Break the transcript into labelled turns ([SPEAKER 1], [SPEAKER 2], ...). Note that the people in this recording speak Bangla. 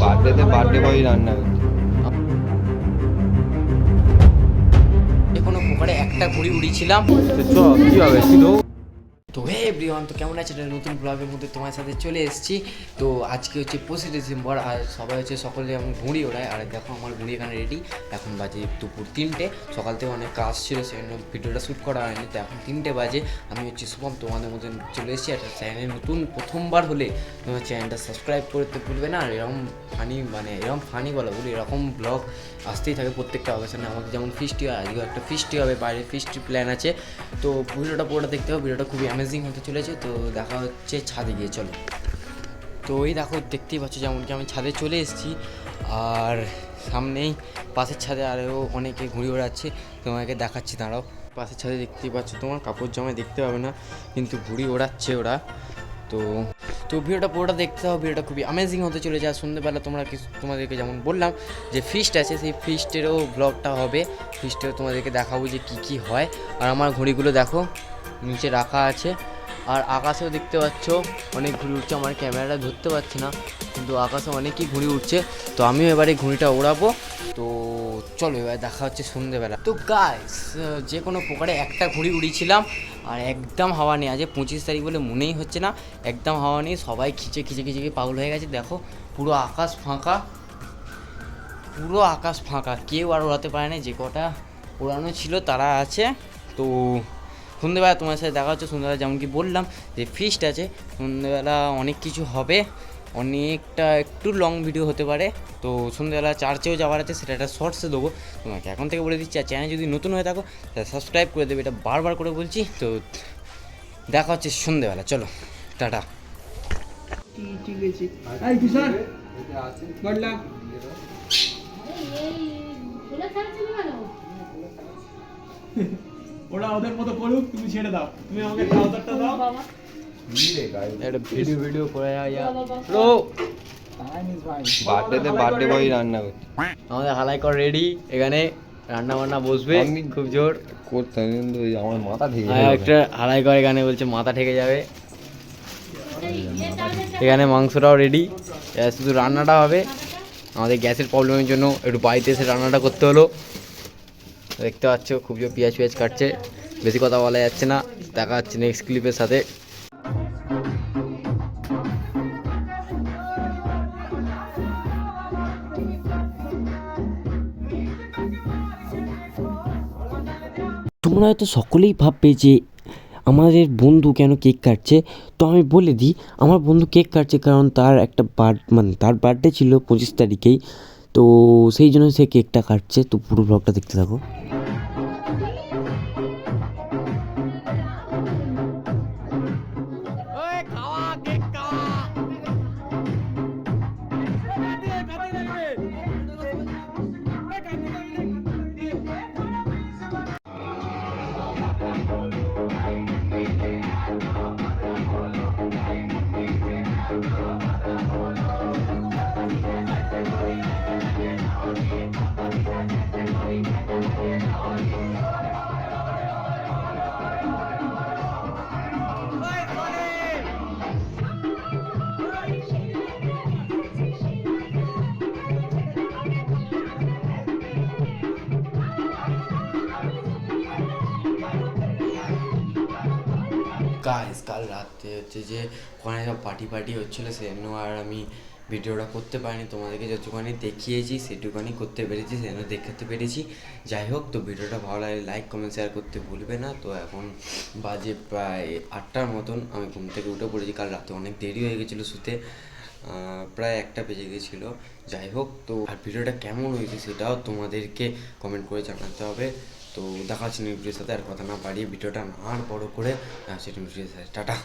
[SPEAKER 1] বার্থডে বয় রান্না করছে।
[SPEAKER 2] কোনো প্রকারে একটা ঘুড়ি উড়িয়েছিলাম।
[SPEAKER 1] চ কি হবে ছিল।
[SPEAKER 2] তো হে এভরিওয়ান, তো কেমন আছে? একটা নতুন ব্লগের মধ্যে তোমার সাথে চলে এসেছি। তো আজকে হচ্ছে 25 ডিসেম্বর, আর সবাই হচ্ছে সকলে যেমন ঘুড়ি ওড়ায়, আর দেখো আমার ঘুড়ি এখানে রেডি। এখন বাজে দুপুর 3টে। সকাল থেকে অনেক কাজ ছিল, সেজন্য ভিডিওটা শ্যুট করা হয়নি। তো এখন 3টে বাজে। আমি হচ্ছে শুভম, তোমাদের মধ্যে চলে এসেছি একটা চ্যানেল। নতুন প্রথমবার হলে তোমার চ্যানেলটা সাবস্ক্রাইব করতে ভুলবে না। আর এরকম ফানি বলা বলি, এরকম ব্লগ আসতেই থাকে প্রত্যেকটা অকেশনে। আমাদের যেমন ফিস্টি হয়, আজকেও একটা ফিস্টি হবে, বাইরে ফিস্টির প্ল্যান আছে। তো ভিডিওটা পুরোটা দেখতে হবে, ভিডিওটা খুবই অ্যামেজিং হতে চলেছে। তো দেখা হচ্ছে ছাদে গিয়ে, চলো। তো এই দেখো, দেখতেই পাচ্ছ যেমন কি আমি ছাদে চলে এসেছি, আর সামনেই পাশের ছাদে আরও অনেকে ঘুড়ি ওড়াচ্ছে, তোমাকে দেখাচ্ছি, দাঁড়াও। পাশের ছাদে দেখতেই পাচ্ছ, তোমার কাপড় জামায় দেখতে পাবে না, কিন্তু ঘুড়ি ওড়াচ্ছে ওরা। তো তো ভিডিওটা পুরোটা দেখতে হবে, ভিডিওটা খুবই অ্যামেজিং হতে চলেছে। আর সন্ধ্যেবেলা তোমাদেরকে যেমন বললাম যে ফিস্ট আছে, সেই ফিস্টেরও ব্লগটা হবে। ফিস্টেও তোমাদেরকে দেখাবো যে কী কী হয়। আর আমার ঘুড়িগুলো দেখো নিচে রাখা আছে, আর আকাশেও দেখতে পাচ্ছ অনেক ঘুড়ি উঠছে। আমার ক্যামেরাটা ধরতে পারছি না, কিন্তু আকাশে অনেকই ঘুড়ি উঠছে। তো আমিও এবারে ঘুড়িটা ওড়াবো। তো চলো এবার দেখা হচ্ছে সন্ধ্যেবেলা। তো গাইস, যে কোনো প্রকারে একটা ঘুড়ি উড়িয়েছিলাম, আর একদম হাওয়া নেই। আজ 25 তারিখ বলে মনেই হচ্ছে না, একদম হাওয়া নেই। সবাই খিচে খিচে খিচে পাগল হয়ে গেছে। দেখো পুরো আকাশ ফাঁকা, পুরো আকাশ ফাঁকা, কেউ আর ওড়াতে পারে না। যে কটা ওড়ানো ছিল তারা আছে। তো সন্ধ্যেবেলা তোমার সাথে দেখা হচ্ছে। সন্ধ্যেবেলা যেমন কি বললাম যে ফিস্ট আছে, সন্ধ্যেবেলা অনেক কিছু হবে, অনেকটা একটু লং ভিডিও হতে পারে। তো সন্ধ্যেবেলা চার্চেও যাওয়ার আছে, সেটা একটা শর্টসে দেবো তোমাকে এখন থেকে বলে দিচ্ছি। আর চ্যানেল যদি নতুন হয়ে থাকো তাহলে সাবস্ক্রাইব করে দেবে, এটা বারবার করে বলছি। তো দেখা হচ্ছে সন্ধ্যেবেলা, চলো টাটা।
[SPEAKER 3] ঠিক আছে। এই কিশোর বললাম ওরা ওদের মতো করুক, তুমি ছেড়ে দাও, তুমি আমাকে ট্রাউজারটা দাও।
[SPEAKER 1] একটা ভিডিও করে ব্রো বার্থডে বয় রান্না করছে।
[SPEAKER 2] আমাদের হালাইকর রেডি, এখানে রান্না বান্না বসবে।
[SPEAKER 1] আমি
[SPEAKER 2] খুব জোর
[SPEAKER 1] করতাম কিন্তু ওই আমার মাথা ঠিক
[SPEAKER 2] একটা হালাইকর এখানে বলছে মাথা ঠেকে যাবে। এখানে মাংসটাও রেডি, শুধু রান্নাটা হবে। আমাদের গ্যাসের প্রবলেমের জন্য একটু বাড়িতে এসে রান্নাটা করতে হলো। দেখতে পাচ্ছ খুব জোর পেঁয়াজ কাটছে। বেশি কথা বলা যাচ্ছে না, দেখা যাচ্ছে নেক্সট ক্লিপের সাথে।
[SPEAKER 4] তোমরা হয়তো সকলেই ভাববে যে আমাদের বন্ধু কেন কেক কাটছে। তো আমি বলে দিই, আমার বন্ধু কেক কাটছে কারণ তার একটা তার বার্থডে ছিল 25 তারিখেই। তো সেই জন্য সে কেকটা কাটছে। তো পুরো ব্লগটা দেখতে থাকো।
[SPEAKER 2] গাইস, কাল রাতে হচ্ছে যে ওখানে সব পার্টি হচ্ছিলো, সেজন্য আর আমি ভিডিওটা করতে পারিনি। তোমাদেরকে যতটুখানি দেখিয়েছি সেটুখানি করতে পেরেছি, সেজন্য দেখাতে পেরেছি। যাই হোক, তো ভিডিওটা ভালো লাগলে লাইক কমেন্ট শেয়ার করতে ভুলবে না। তো এখন বাজে প্রায় 8টার মতন, আমি ঘুম থেকে উঠে পড়েছি। কাল রাতে অনেক দেরি হয়ে গেছিলো শুতে, প্রায় 1টা বেজে গেছিলো। যাই হোক, তো আর ভিডিওটা কেমন হয়েছে সেটাও তোমাদেরকে কমেন্ট করে জানাতে হবে। তো দেখা হচ্ছে নিউজের সাথে। আর কথা না বাড়িয়ে ভিডিওটা না আর বড় করে সেটা নিউজের সাথে টাটা।